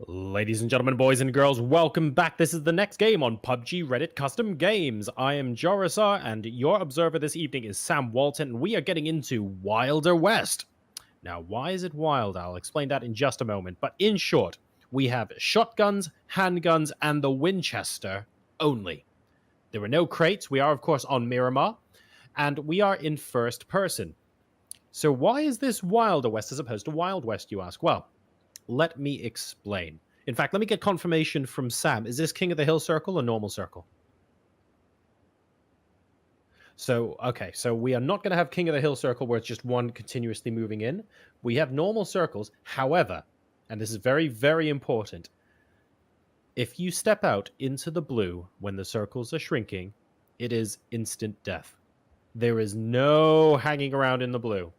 Ladies and gentlemen, boys and girls, welcome back. This is the next game on PUBG Reddit Custom Games. I am Jorisar, and your observer this evening is Sam Walton, and we are getting into Wilder West. Now, why is it wild? I'll explain that in just a moment. But in short, we have shotguns, handguns, and the Winchester only. There are no crates. We are, of course, on Miramar, and we are in first person. So why is this Wilder West as opposed to Wild West, you ask? Well, let me explain. In fact, let me get confirmation from Sam. Is this King of the Hill circle or normal circle? So, okay, so we are not going to have King of the Hill circle where it's just one continuously moving in. We have normal circles. However, and this is very, very important, if you step out into the blue when the circles are shrinking, it is instant death. There is no hanging around in the blue.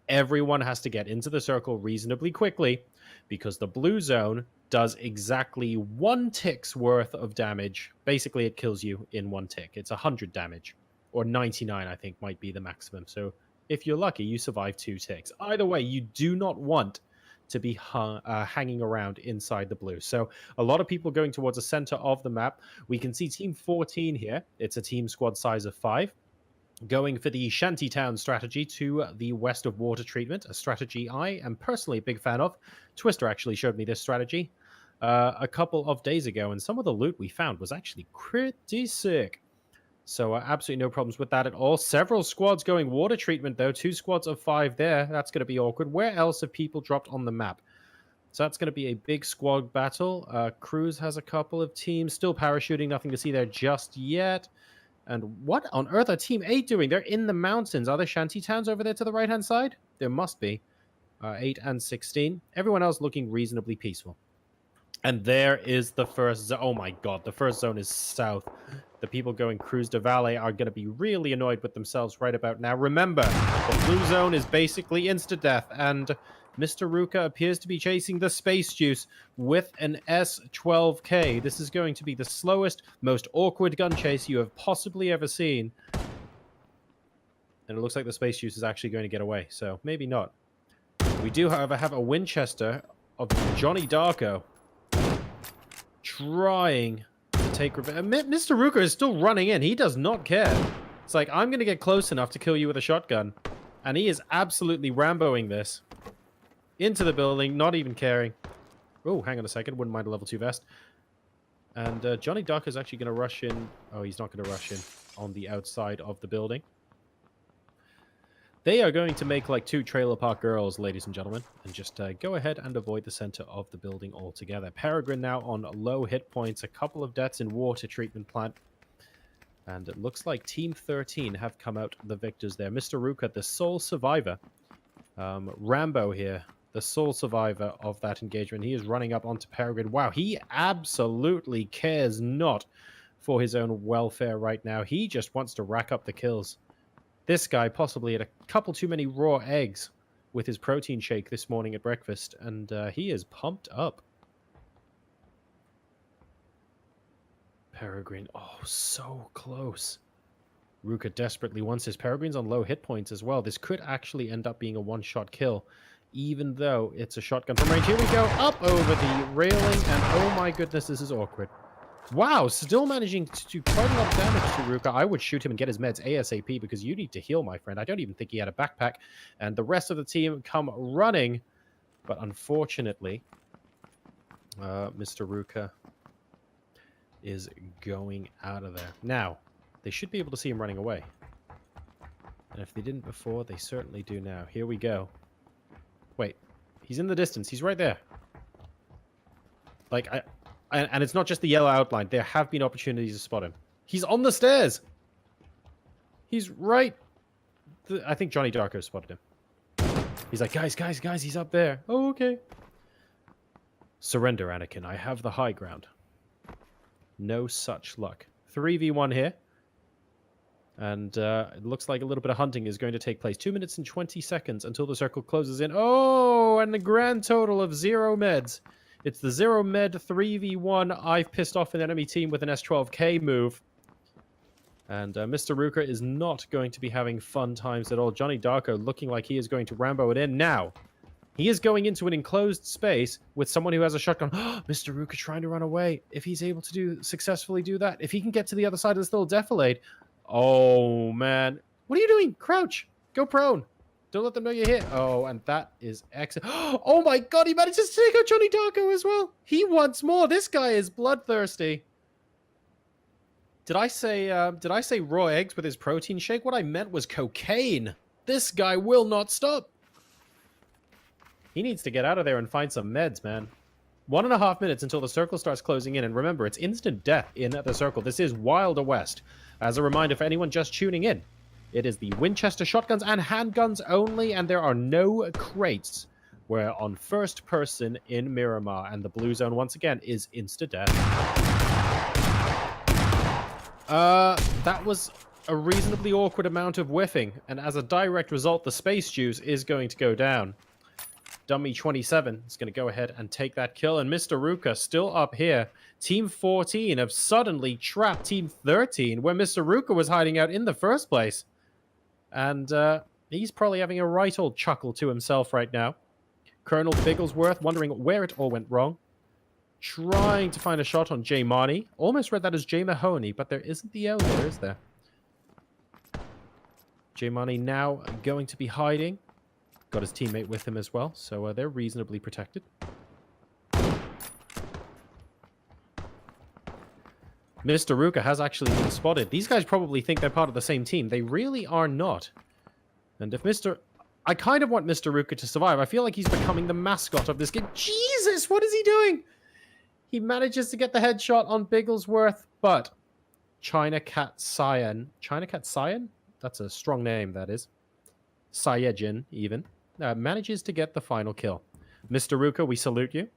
Everyone has to get into the circle reasonably quickly because the blue zone does exactly 1 tick's worth of damage. Basically, it kills you in 1 tick. It's 100 damage, or 99, I think, might be the maximum. So if you're lucky, you survive 2 ticks. Either way, you do not want to be hanging around inside the blue. So a lot of people going towards the center of the map. We can see Team 14 here. It's a team squad size of 5. Going for the Shantytown strategy to the west of water treatment, a strategy I am personally a big fan of. Twister actually showed me this strategy a couple of days ago, and some of the loot we found was actually pretty sick. So absolutely no problems with that at all. Several squads going water treatment, though. 2 squads of 5 there. That's going to be awkward. Where else have people dropped on the map? So that's going to be a big squad battle. Cruz has a couple of teams. Still parachuting. Nothing to see there just yet. And what on earth are Team 8 doing? They're in the mountains. Are there shanty towns over there to the right-hand side? There must be. 8 and 16. Everyone else looking reasonably peaceful. And there is the first zone. Oh my god, the first zone is south. The people going Cruz de Valle are going to be really annoyed with themselves right about now. Remember, the blue zone is basically insta-death, and Mr. Ruka appears to be chasing the Space Juice with an S12K. This is going to be the slowest, most awkward gun chase you have possibly ever seen. And it looks like the Space Juice is actually going to get away, so maybe not. We do, however, have a Winchester of Johnny Darko trying to take revenge. Mr. Ruka is still running in. He does not care. It's like, I'm going to get close enough to kill you with a shotgun. And he is absolutely Ramboing this. Into the building, not even caring. Oh, hang on a second. Wouldn't mind a level 2 vest. And Johnny Duck is actually going to rush in. Oh, he's not going to rush in on the outside of the building. They are going to make like 2 trailer park girls, ladies and gentlemen, and just go ahead and avoid the center of the building altogether. Peregrine now on low hit points. A couple of deaths in water treatment plant. And it looks like Team 13 have come out the victors there. Mr. Ruka, the sole survivor. Rambo here, the sole survivor of that engagement. He is running up onto Peregrine. Wow, he absolutely cares not for his own welfare right now. He just wants to rack up the kills. This guy possibly had a couple too many raw eggs with his protein shake this morning at breakfast, and he is pumped up. Peregrine, oh, so close. Ruka desperately wants his. Peregrine's on low hit points as well. This could actually end up being a one-shot kill, even though it's a shotgun from range. Here we go, up over the railing, and oh my goodness, this is awkward. Wow, still managing to do quite a lot of damage to Ruka. I would shoot him and get his meds ASAP because you need to heal, my friend. I don't even think he had a backpack. And the rest of the team come running. But unfortunately, Mr. Ruka is going out of there. Now, they should be able to see him running away. And if they didn't before, they certainly do now. Here we go. Wait, he's in the distance. He's right there. Like, and it's not just the yellow outline. There have been opportunities to spot him. He's on the stairs. He's right. I think Johnny Darko spotted him. He's like, guys, he's up there. Oh, okay. Surrender, Anakin. I have the high ground. No such luck. 3v1 here. And it looks like a little bit of hunting is going to take place. 2 minutes and 20 seconds until the circle closes in. Oh, and the grand total of 0 meds. It's the 0 med 3v1. I've pissed off an enemy team with an S12K move. And Mr. Ruka is not going to be having fun times at all. Johnny Darko looking like he is going to Rambo it in. Now, He is going into an enclosed space with someone who has a shotgun. Mr. Ruka trying to run away. If he's able to successfully do that, if he can get to the other side of this little defilade. Oh, man. What are you doing? Crouch. Go prone. Don't let them know you're here. Oh, and that is excellent. Oh, my God. He manages to take out Johnny Darko as well. He wants more. This guy is bloodthirsty. Did I say raw eggs with his protein shake? What I meant was cocaine. This guy will not stop. He needs to get out of there and find some meds, man. 1.5 minutes until the circle starts closing in. And remember, it's instant death in the circle. This is Wilder West. As a reminder for anyone just tuning in, it is the Winchester shotguns and handguns only, and there are no crates. We're on first person in Miramar, and the blue zone, once again, is insta-death. That was a reasonably awkward amount of whiffing, and as a direct result, the space juice is going to go down. Dummy 27 is going to go ahead and take that kill. And Mr. Ruka still up here. Team 14 have suddenly trapped Team 13, where Mr. Ruka was hiding out in the first place. And he's probably having a right old chuckle to himself right now. Colonel Bigglesworth wondering where it all went wrong. Trying to find a shot on Jay Marnie. Almost read that as Jay Mahoney, but there isn't the O there, is there? Jay Marnie now going to be hiding. Got his teammate with him as well, so they're reasonably protected. Mr. Ruka has actually been spotted. These guys probably think they're part of the same team. They really are not. And if I kind of want Mr. Ruka to survive. I feel like he's becoming the mascot of this game. Jesus, what is he doing? He manages to get the headshot on Bigglesworth, but China Cat Cyan. China Cat Cyan? That's a strong name, that is. Sayejin, even. Manages to get the final kill. Mr. Ruka, we salute you.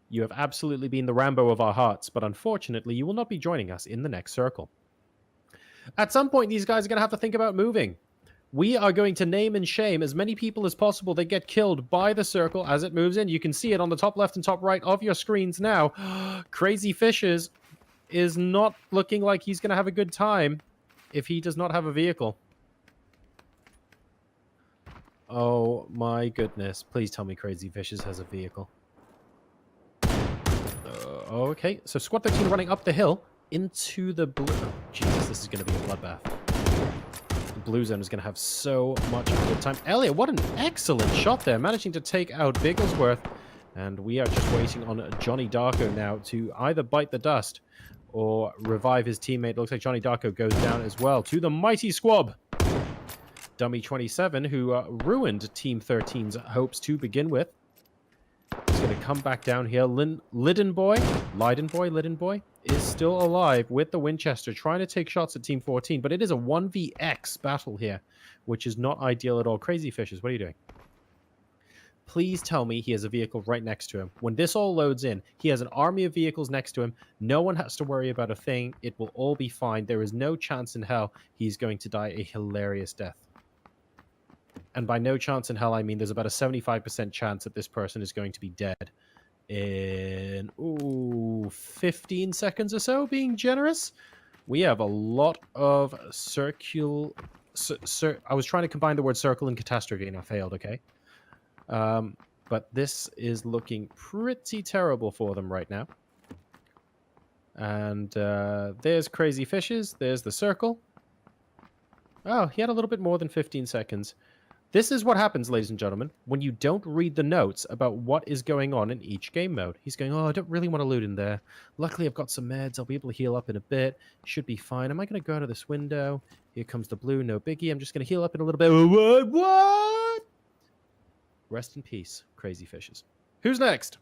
You have absolutely been the Rambo of our hearts, but unfortunately, you will not be joining us in the next circle. At some point, these guys are going to have to think about moving. We are going to name and shame as many people as possible that get killed by the circle as it moves in. You can see it on the top left and top right of your screens now. Crazy Fishes is not looking like he's going to have a good time if he does not have a vehicle. Oh my goodness. Please tell me Crazy Fishes has a vehicle. Okay, so Squad 13 running up the hill into the blue. Oh, Jesus, this is going to be a bloodbath. The blue zone is going to have so much of a good time. Elliot, what an excellent shot there, managing to take out Bigglesworth. And we are just waiting on Johnny Darko now to either bite the dust or revive his teammate. Looks like Johnny Darko goes down as well to the mighty squab. Dummy 27, who ruined Team 13's hopes to begin with. He's going to come back down here. Lydon Boy is still alive with the Winchester, trying to take shots at Team 14, but it is a 1vx battle here, which is not ideal at all. Crazy Fishes, what are you doing? Please tell me he has a vehicle right next to him. When this all loads in, he has an army of vehicles next to him. No one has to worry about a thing. It will all be fine. There is no chance in hell he's going to die a hilarious death. And by no chance in hell, I mean there's about a 75% chance that this person is going to be dead in 15 seconds or so, being generous. We have a lot of I was trying to combine the word circle and catastrophe, and I failed, okay? But this is looking pretty terrible for them right now. And there's Crazy Fishes. There's the circle. Oh, he had a little bit more than 15 seconds. This is what happens, ladies and gentlemen, when you don't read the notes about what is going on in each game mode. He's going, oh, I don't really want to loot in there. Luckily, I've got some meds. I'll be able to heal up in a bit. Should be fine. Am I going to go out of this window? Here comes the blue. No biggie. I'm just going to heal up in a little bit. What? Rest in peace, Crazy Fishes. Who's next?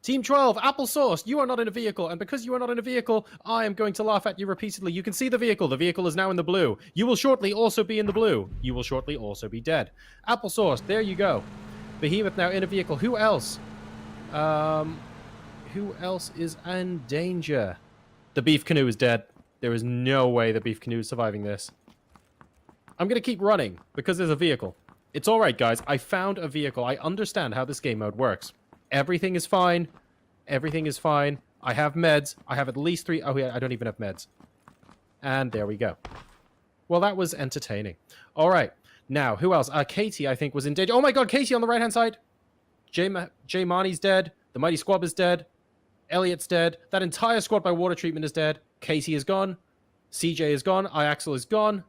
Team 12, Applesauce, you are not in a vehicle, and because you are not in a vehicle, I am going to laugh at you repeatedly. You can see the vehicle. The vehicle is now in the blue. You will shortly also be in the blue. You will shortly also be dead. Applesauce, there you go. Behemoth now in a vehicle. Who else? Who else is in danger? The Beef Canoe is dead. There is no way the Beef Canoe is surviving this. I'm going to keep running because there's a vehicle. It's all right, guys. I found a vehicle. I understand how this game mode works. Everything is fine. Everything is fine. I have meds. I have at least 3. Oh, yeah, I don't even have meds. And there we go. Well, that was entertaining. All right. Now, who else? Katie, I think, was in danger. Oh my god, Katie on the right-hand side. Jay Marnie's dead. The Mighty Squab is dead. Elliot's dead. That entire squad by water treatment is dead. Casey is gone. CJ is gone. Iaxel is gone.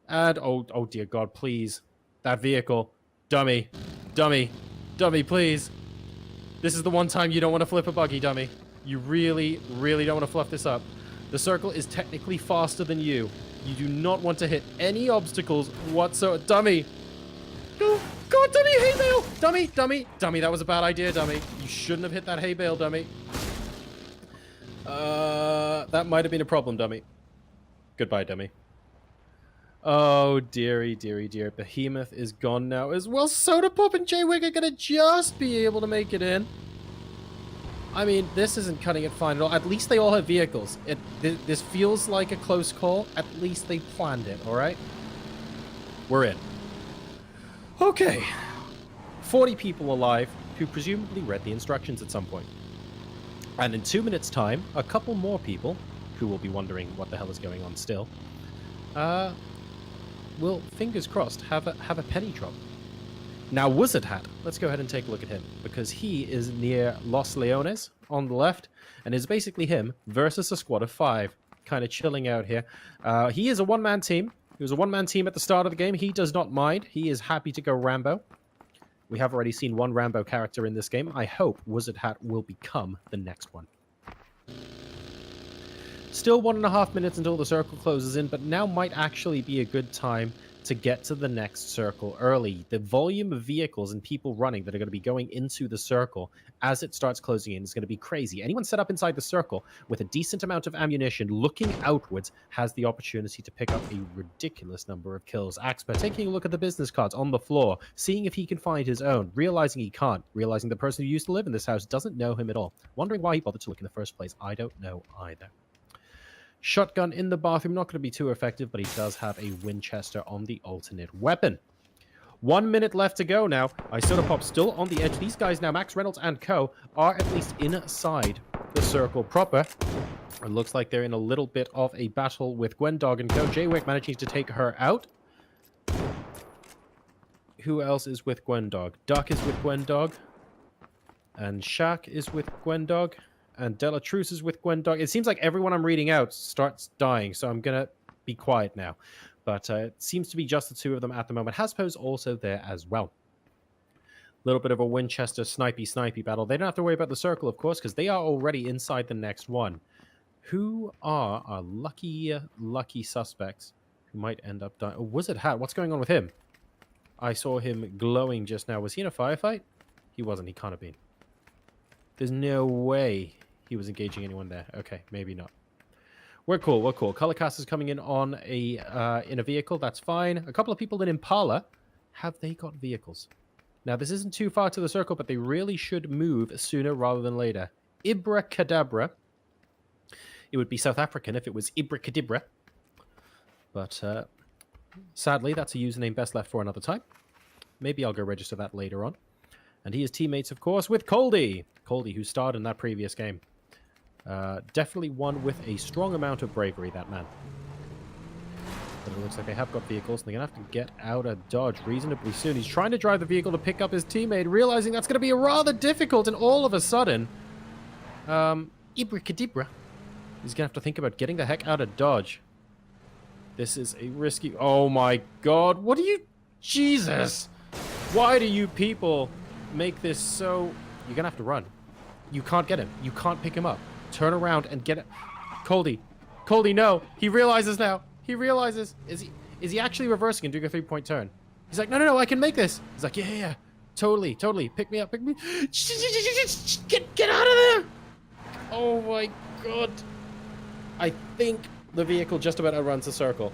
And, oh dear God, please. That vehicle. Dummy. Dummy. Dummy, please. This is the one time you don't want to flip a buggy, dummy. You really, really don't want to fluff this up. The circle is technically faster than you. You do not want to hit any obstacles whatsoever. Dummy. No. God, dummy, hay bale. Dummy, dummy, dummy. That was a bad idea, dummy. You shouldn't have hit that hay bale, dummy. That might have been a problem, dummy. Goodbye, dummy. Oh, dearie, dearie, dear. Behemoth is gone now as well. Soda Pop and J-Wig are going to just be able to make it in. I mean, this isn't cutting it fine at all. At least they all have vehicles. This feels like a close call. At least they planned it, all right? We're in. Okay. 40 people alive who presumably read the instructions at some point. And in 2 minutes' time, a couple more people, who will be wondering what the hell is going on still, will, fingers crossed, have a penny drop. Now, Wizard Hat, let's go ahead and take a look at him, because he is near Los Leones on the left, and is basically him versus a squad of 5, kind of chilling out here. He is a one-man team. He was a one-man team at the start of the game. He does not mind. He is happy to go Rambo. We have already seen one Rambo character in this game. I hope Wizard Hat will become the next one. Still 1.5 minutes until the circle closes in, but now might actually be a good time to get to the next circle early. The volume of vehicles and people running that are going to be going into the circle as it starts closing in is going to be crazy. Anyone set up inside the circle with a decent amount of ammunition looking outwards has the opportunity to pick up a ridiculous number of kills. Axper taking a look at the business cards on the floor, seeing if he can find his own, realizing he can't, realizing the person who used to live in this house doesn't know him at all, wondering why he bothered to look in the first place. I don't know either. Shotgun in the bathroom, not going to be too effective, but he does have a Winchester on the alternate weapon. 1 minute left to go now. Soda Pop still on the edge. These guys now, Max Reynolds and co, are at least inside the circle proper. It looks like they're in a little bit of a battle with Gwendog and co. J-Wick managing to take her out. Who else is with Gwendog? Duck is with Gwendog. And Shaq is with Gwendog. And Delatruce is with Gwendog. It seems like everyone I'm reading out starts dying, so I'm going to be quiet now. But it seems to be just the two of them at the moment. Haspo's also there as well. A little bit of a Winchester snipey battle. They don't have to worry about the circle, of course, because they are already inside the next one. Who are our lucky suspects who might end up dying? Oh, Wizard Hat, what's going on with him? I saw him glowing just now. Was he in a firefight? He wasn't. He can't have been. There's no way he was engaging anyone there. Okay, maybe not. We're cool, we're cool. Colorcast is coming in on in a vehicle. That's fine. A couple of people in Impala. Have they got vehicles? Now, this isn't too far to the circle, but they really should move sooner rather than later. Ibra Kadabra. It would be South African if it was Ibra Kadibra. But sadly, that's a username best left for another time. Maybe I'll go register that later on. And he is teammates, of course, with Coldy. Coldy, who starred in that previous game. Definitely one with a strong amount of bravery, that man. But it looks like they have got vehicles, and they're going to have to get out of Dodge reasonably soon. He's trying to drive the vehicle to pick up his teammate, realizing that's going to be rather difficult, and all of a sudden, Ibra Kadibra is going to have to think about getting the heck out of Dodge. This is a risky... Oh my god, what are you... Jesus! Why do you people make this so... You're going to have to run. You can't get him. You can't pick him up. Turn around and get it. Coldy. Coldy, no. He realizes now. He realizes. Is he actually reversing and doing a 3-point turn? He's like, no, I can make this. He's like, yeah. Totally. Pick me up. Get out of there. Oh my god. I think the vehicle just about outruns the circle.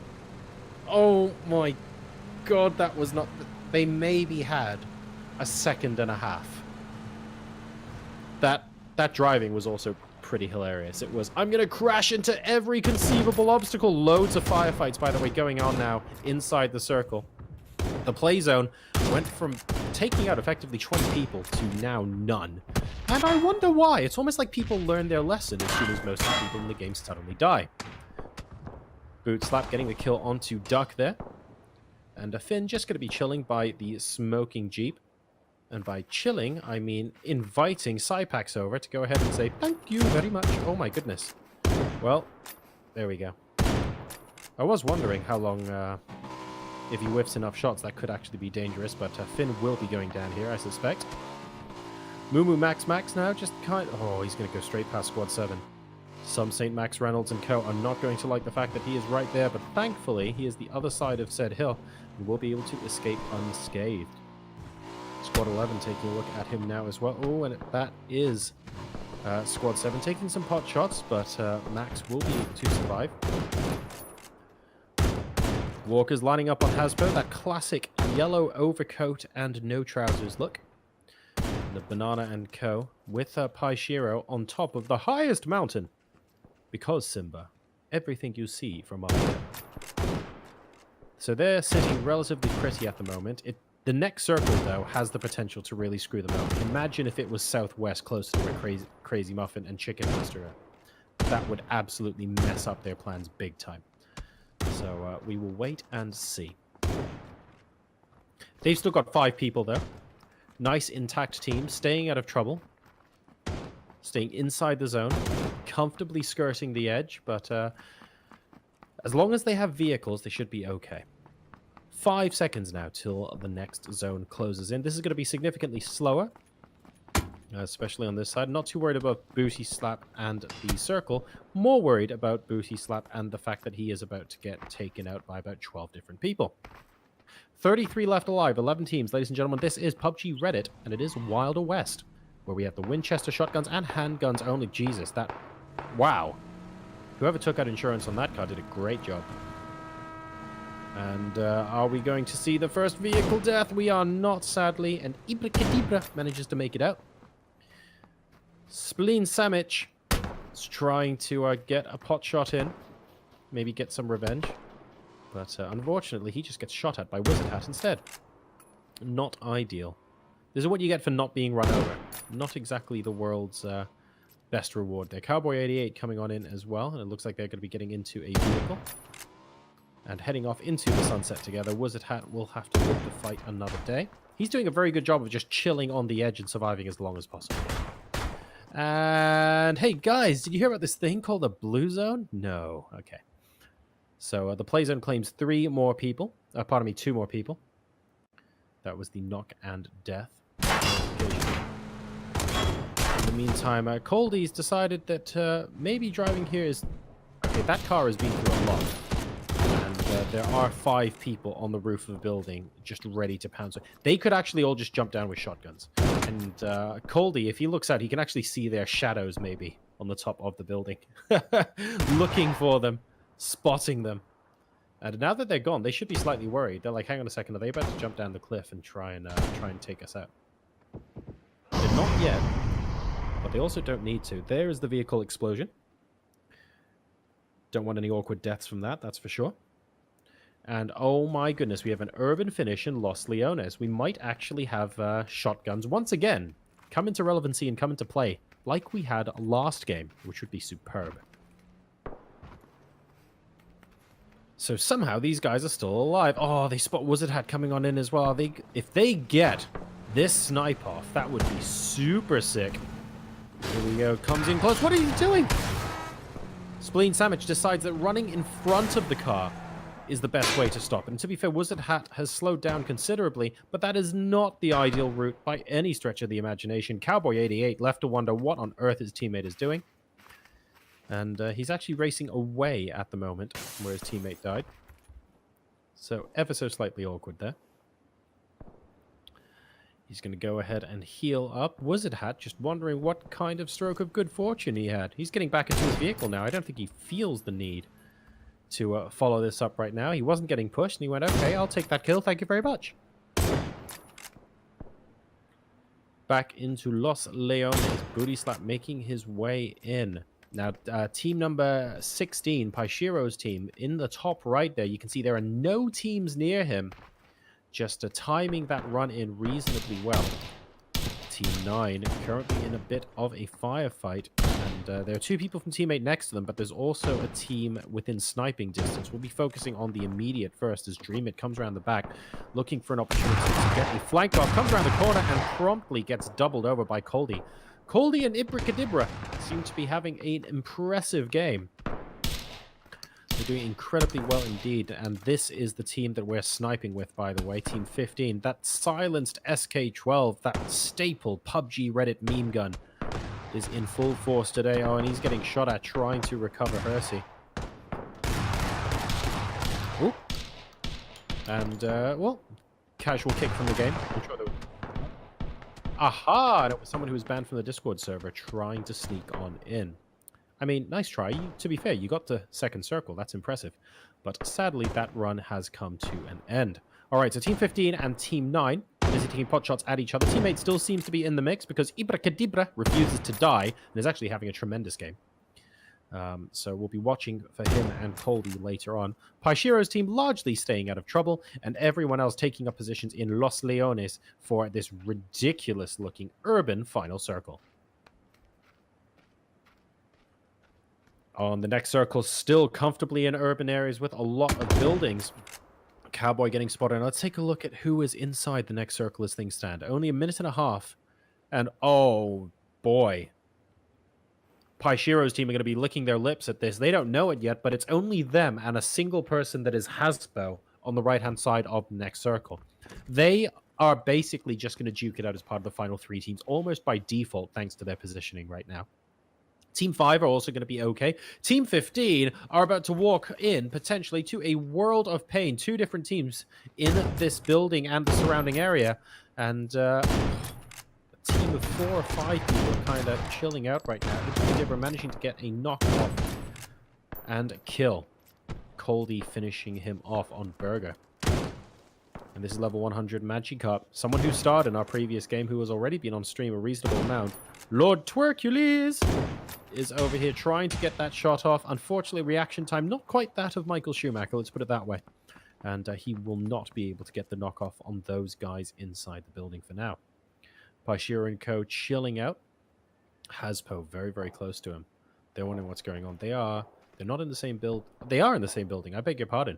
Oh my god, that was not... They maybe had a second and a half. That driving was also pretty hilarious. It was, I'm going to crash into every conceivable obstacle. Loads of firefights, by the way, going on now inside the circle. The play zone went from taking out effectively 20 people to now none. And I wonder why. It's almost like people learn their lesson as soon as most of the people in the game suddenly die. Boot Slap getting the kill onto Duck there. And Finn just going to be chilling by the smoking Jeep. And by chilling, I mean inviting Cypax over to go ahead and say, thank you very much. Oh my goodness. Well, there we go. I was wondering how long, if he whiffs enough shots, that could actually be dangerous. But Finn will be going down here, I suspect. Moo Max now, just kind of... Oh, he's going to go straight past Squad 7. Some St. Max Reynolds and co. are not going to like the fact that he is right there. But thankfully, he is the other side of said hill and will be able to escape unscathed. Squad 11 taking a look at him now as well. Oh, and that is Squad 7 taking some pot shots, but Max will be able to survive. Walker's lining up on Hasbro, that classic yellow overcoat and no trousers look. The Banana and Co. with Paishiro on top of the highest mountain. Because, Simba, everything you see from up here. So they're sitting relatively pretty at the moment. The next circle, though, has the potential to really screw them out. Imagine if it was southwest, closer to where Crazy Muffin and Chicken Master are. That would absolutely mess up their plans big time. So we will wait and see. They've still got 5 people, though. Nice, intact team, staying out of trouble. Staying inside the zone. Comfortably skirting the edge, but as long as they have vehicles, they should be okay. 5 seconds now till the next zone closes in. This is going to be significantly slower, especially on this side. Not too worried about Booty Slap and the circle. More worried about Booty Slap and the fact that he is about to get taken out by about 12 different people. 33 left alive, 11 teams. Ladies and gentlemen, this is PUBG Reddit, and it is Wilder West, where we have the Winchester shotguns and handguns only. Jesus, that... Wow. Whoever took out insurance on that car did a great job. And are we going to see the first vehicle death? We are not, sadly. And Ibra Kadibra manages to make it out. Spleen Samic is trying to get a pot shot in. Maybe get some revenge. But unfortunately, he just gets shot at by Wizard Hat instead. Not ideal. This is what you get for not being run over. Not exactly the world's best reward there. Cowboy 88 coming on in as well. And it looks like they're going to be getting into a vehicle. And heading off into the sunset together. Wizard Hat will have to live to fight another day. He's doing a very good job of just chilling on the edge and surviving as long as possible. And hey guys, did you hear about this thing called the Blue Zone? No. Okay. So the Play Zone claims 2 more people. That was the knock and death. In the meantime, Coldy's decided that maybe driving here is... Okay, that car has been through a lot. There are 5 people on the roof of the building just ready to pounce. They could actually all just jump down with shotguns. And Coldy, if he looks out, he can actually see their shadows maybe on the top of the building. Looking for them, spotting them. And now that they're gone, they should be slightly worried. They're like, hang on a second, are they about to jump down the cliff and try and take us out? They're not yet, but they also don't need to. There is the vehicle explosion. Don't want any awkward deaths from that, that's for sure. And oh my goodness, we have an urban finish in Los Leones. We might actually have shotguns once again come into relevancy and come into play like we had last game, which would be superb. So somehow these guys are still alive. Oh, they spot Wizard Hat coming on in as well. If they get this snipe off, that would be super sick. Here we go, comes in close. What are you doing? Spleen Samic decides that running in front of the car is the best way to stop. And to be fair, Wizard Hat has slowed down considerably, but that is not the ideal route by any stretch of the imagination. Cowboy 88 left to wonder what on earth his teammate is doing. And he's actually racing away at the moment from where his teammate died. So ever so slightly awkward there. He's going to go ahead and heal up. Wizard Hat just wondering what kind of stroke of good fortune he had. He's getting back into his vehicle now. I don't think he feels the need to follow this up right now. He wasn't getting pushed, and he went, okay, I'll take that kill. Thank you very much. Back into Los Leones. Booty Slap making his way in. Now, team number 16, Paishiro's team, in the top right there, you can see there are no teams near him. Just timing that run in reasonably well. Team 9 currently in a bit of a firefight. And there are two people from Team 8 next to them, but there's also a team within sniping distance. We'll be focusing on the immediate first as Dreamit comes around the back, looking for an opportunity to get a flank off, comes around the corner, and promptly gets doubled over by Coldy. Coldy and Ibrikadibra seem to be having an impressive game. They're doing incredibly well indeed, and this is the team that we're sniping with, by the way, Team 15. That silenced SK-12, that staple PUBG Reddit meme gun, is in full force today. Oh, and he's getting shot at trying to recover Hersey. Ooh. And, well, casual kick from the game. I'm sure aha! And it was someone who was banned from the Discord server trying to sneak on in. I mean, nice try. To be fair, you got the second circle. That's impressive. But sadly, that run has come to an end. All right, so Team 15 and Team 9 busy taking pot shots at each other. Teammate still seems to be in the mix because Ibrakadibra refuses to die and is actually having a tremendous game. So we'll be watching for him and Coldy later on. Paishiro's team largely staying out of trouble, and everyone else taking up positions in Los Leones for this ridiculous-looking urban final circle. On the next circle, still comfortably in urban areas with a lot of buildings. Cowboy getting spotted. Now let's take a look at who is inside the next circle as things stand. Only a minute and a half. And oh boy. Paishiro's team are going to be licking their lips at this. They don't know it yet, but it's only them and a single person that is Haspo on the right-hand side of the next circle. They are basically just going to duke it out as part of the final three teams, almost by default, thanks to their positioning right now. Team 5 are also going to be okay. Team 15 are about to walk in, potentially, to a world of pain. Two different teams in this building and the surrounding area. And a team of 4 or 5 people kind of chilling out right now. We're managing to get a knockoff and a kill. Coldy finishing him off on Burger. And this is level 100 Magikarp. Someone who starred in our previous game, who has already been on stream a reasonable amount. Lord Twerkules is over here trying to get that shot off. Unfortunately, reaction time not quite that of Michael Schumacher, let's put it that way. And he will not be able to get the knockoff on those guys inside the building for now. Paishiro and Co. chilling out. Haspo very, very close to him. They're wondering what's going on. They're not in the same build. They are in the same building. I beg your pardon.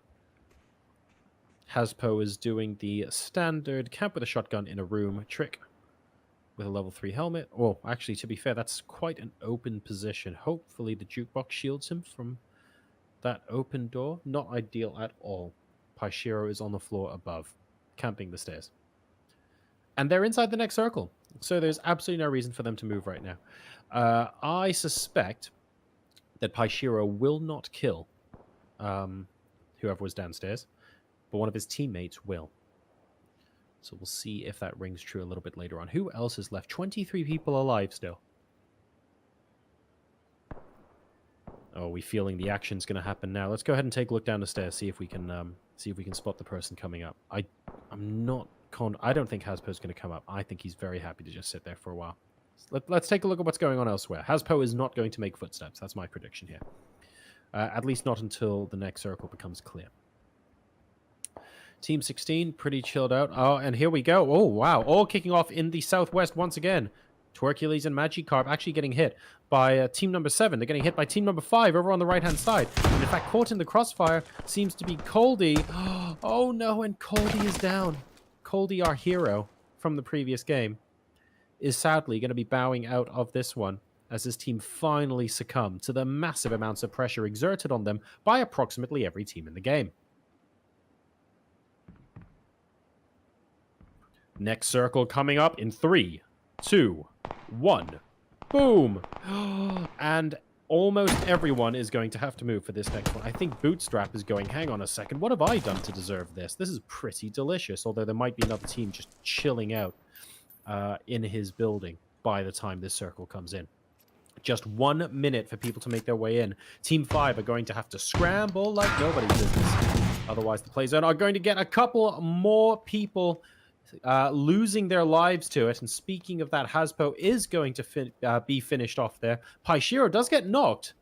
Haspo is doing the standard camp with a shotgun in a room trick with a level 3 helmet. Oh, actually, to be fair, that's quite an open position. Hopefully the jukebox shields him from that open door. Not ideal at all. Paishiro is on the floor above, camping the stairs. And they're inside the next circle. So there's absolutely no reason for them to move right now. I suspect that Paishiro will not kill whoever was downstairs, but one of his teammates will. So we'll see if that rings true a little bit later on. Who else is left? 23 people alive still. Oh, we feeling the action's going to happen now. Let's go ahead and take a look down the stairs, see if we can spot the person coming up. I don't think Haspo's going to come up. I think he's very happy to just sit there for a while. Let's take a look at what's going on elsewhere. Haspo is not going to make footsteps. That's my prediction here. At least not until the next circle becomes clear. Team 16, pretty chilled out. Oh, and here we go. Oh, wow. All kicking off in the southwest once again. Twerkules and Magikarp actually getting hit by team number 7. They're getting hit by team number 5 over on the right-hand side. And in fact, caught in the crossfire seems to be Coldy. Oh, no, and Coldy is down. Coldy, our hero from the previous game, is sadly going to be bowing out of this one as his team finally succumb to the massive amounts of pressure exerted on them by approximately every team in the game. Next circle coming up in 3, 2, 1. Boom! And almost everyone is going to have to move for this next one. I think Bootstrap is going, hang on a second, what have I done to deserve this? This is pretty delicious, although there might be another team just chilling out in his building by the time this circle comes in. Just 1 minute for people to make their way in. Team 5 are going to have to scramble like nobody's business. Otherwise, the play zone are going to get a couple more people losing their lives to it. And speaking of that, Haspo is going to be finished off there. Paishiro does get knocked.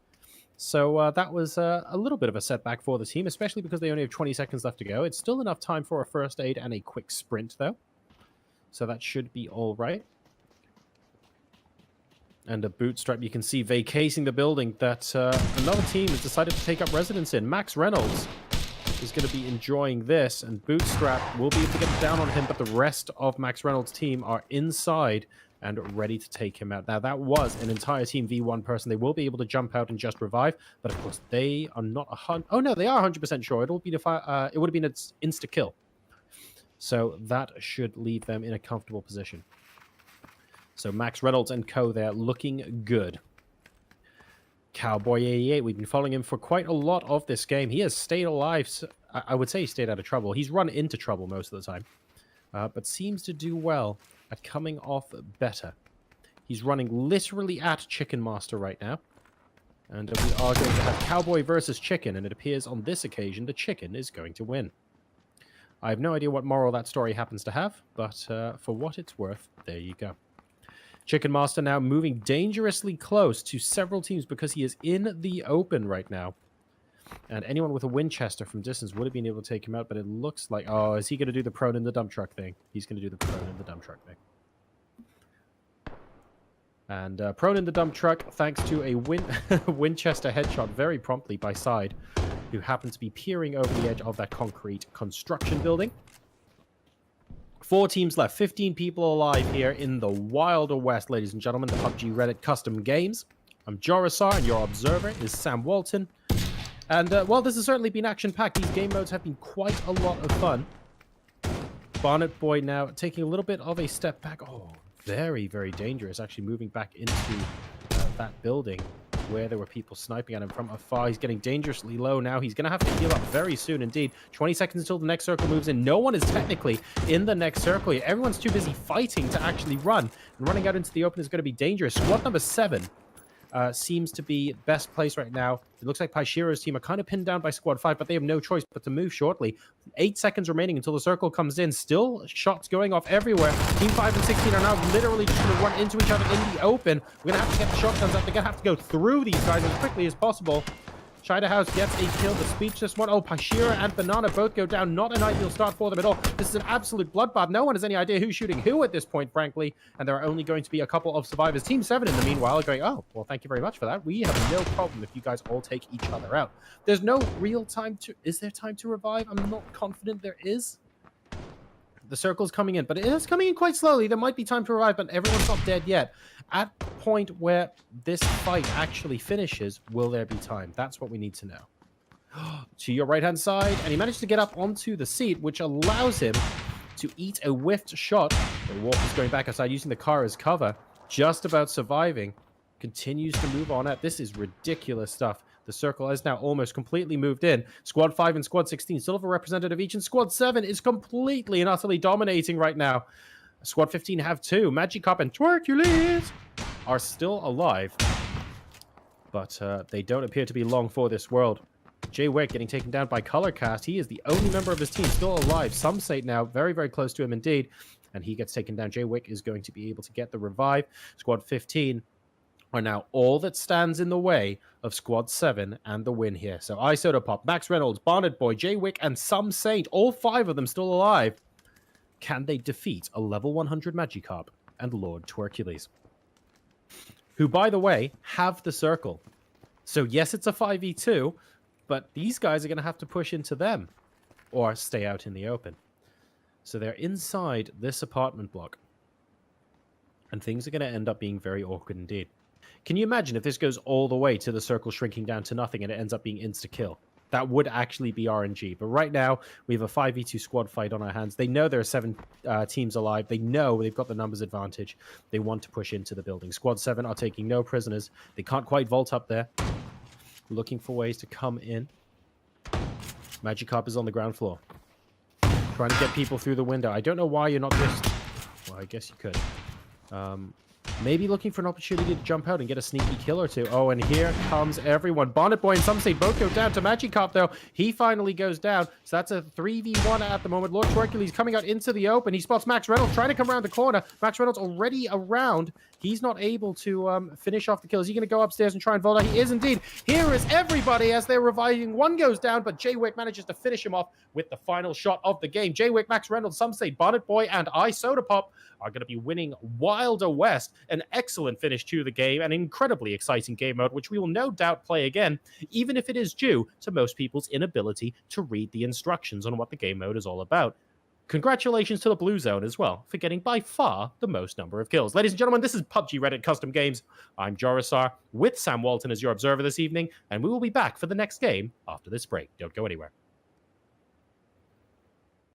So that was a little bit of a setback for the team, especially because they only have 20 seconds left to go. It's still enough time for a first aid and a quick sprint, though. So that should be all right. And a Bootstrap, you can see, vacating the building that another team has decided to take up residence in. Max Reynolds is going to be enjoying this, and Bootstrap will be able to get down on him, but the rest of Max Reynolds' team are inside and ready to take him out. Now, that was an entire Team V1 person. They will be able to jump out and just revive, but of course, they are not 100... Oh, no, they are 100% sure. It would have been an insta-kill. So that should leave them in a comfortable position. So Max Reynolds and co there looking good. Cowboy 88, we've been following him for quite a lot of this game. He has stayed alive. I would say he stayed out of trouble. He's run into trouble most of the time, but seems to do well at coming off better. He's running literally at Chicken Master right now. And we are going to have Cowboy versus Chicken, and it appears on this occasion the Chicken is going to win. I have no idea what moral that story happens to have, but for what it's worth, there you go. Chicken Master now moving dangerously close to several teams because he is in the open right now. And anyone with a Winchester from distance would have been able to take him out, but it looks like... Oh, is he going to do the prone in the dump truck thing? He's going to do the prone in the dump truck thing. And prone in the dump truck, thanks to a Winchester headshot very promptly by Side, who happened to be peering over the edge of that concrete construction building. 4 teams left, 15 people alive here in the Wilder West, ladies and gentlemen, the PUBG Reddit custom games. I'm Jorisar, and your observer is Sam Walton. And, well, this has certainly been action-packed. These game modes have been quite a lot of fun. Bonnet Boy now taking a little bit of a step back. Oh, very, very dangerous, actually moving back into that building where there were people sniping at him from afar. He's getting dangerously low now. He's going to have to heal up very soon indeed. 20 seconds until the next circle moves in. No one is technically in the next circle yet. Everyone's too busy fighting to actually run. And running out into the open is going to be dangerous. Squad number 7 seems to be best placed right now. It looks like Paishiro's team are kind of pinned down by Squad 5, but they have no choice but to move shortly. 8 seconds remaining until the circle comes in. Still shots going off everywhere. Team 5 and 16 are now literally just going to run into each other in the open. We're going to have to get the shotguns out. They're going to have to go through these guys as quickly as possible. Shida House gets a kill. The speechless one. Oh, Pashira and Banana both go down. Not an ideal start for them at all. This is an absolute bloodbath. No one has any idea who's shooting who at this point, frankly. And there are only going to be a couple of survivors. Team 7, in the meanwhile, are going, oh, well, thank you very much for that. We have no problem if you guys all take each other out. There's no real time to... Is there time to revive? I'm not confident there is. The circle's coming in, but it is coming in quite slowly. There might be time to revive, but everyone's not dead yet. At the point where this fight actually finishes, will there be time? That's what we need to know. To your right-hand side, and he managed to get up onto the seat, which allows him to eat a whiffed shot. The Wolf is going back outside, using the car as cover. Just about surviving. Continues to move on out. This is ridiculous stuff. The circle has now almost completely moved in. Squad 5 and Squad 16 still have a representative each, and Squad 7 is completely and utterly dominating right now. Squad 15 have 2. Magicop and Twerkules are still alive, but they don't appear to be long for this world. Jay Wick getting taken down by Colorcast. He is the only member of his team still alive. Some say now, very, very close to him indeed, and he gets taken down. Jay Wick is going to be able to get the revive. Squad 15 are now all that stands in the way of Squad 7 and the win here. So Isotopop, Max Reynolds, Bonnet Boy, Jay Wick, and Some Saint, all 5 of them still alive. Can they defeat a level 100 Magikarp and Lord Twerkules? Who, by the way, have the circle. So yes, it's a 5v2, but these guys are going to have to push into them or stay out in the open. So they're inside this apartment block. And things are going to end up being very awkward indeed. Can you imagine if this goes all the way to the circle shrinking down to nothing and it ends up being insta-kill? That would actually be RNG. But right now, we have a 5v2 squad fight on our hands. They know there are 7 teams alive. They know they've got the numbers advantage. They want to push into the building. Squad 7 are taking no prisoners. They can't quite vault up there. Looking for ways to come in. Magikarp is on the ground floor. Trying to get people through the window. I don't know why you're not just... Well, I guess you could. Maybe looking for an opportunity to jump out and get a sneaky kill or 2. Oh, and here comes everyone. Bonnet Boy and Some Say both go down to Magikarp, though. He finally goes down. So that's a 3v1 at the moment. Lord Twerkules coming out into the open. He spots Max Reynolds trying to come around the corner. Max Reynolds already around. He's not able to finish off the kill. Is he going to go upstairs and try and vault out? He is indeed. Here is everybody as they're reviving. One goes down, but Jay Wick manages to finish him off with the final shot of the game. Jay Wick, Max Reynolds, Some Say, Bonnet Boy, and Isotopop are going to be winning Wilder West. an excellent finish to the game, an incredibly exciting game mode, which we will no doubt play again, even if it is due to most people's inability to read the instructions on what the game mode is all about. Congratulations to the Blue Zone as well for getting by far the most number of kills. Ladies and gentlemen, this is PUBG Reddit Custom Games. I'm Jorisar with Sam Walton as your observer this evening, and we will be back for the next game after this break. Don't go anywhere.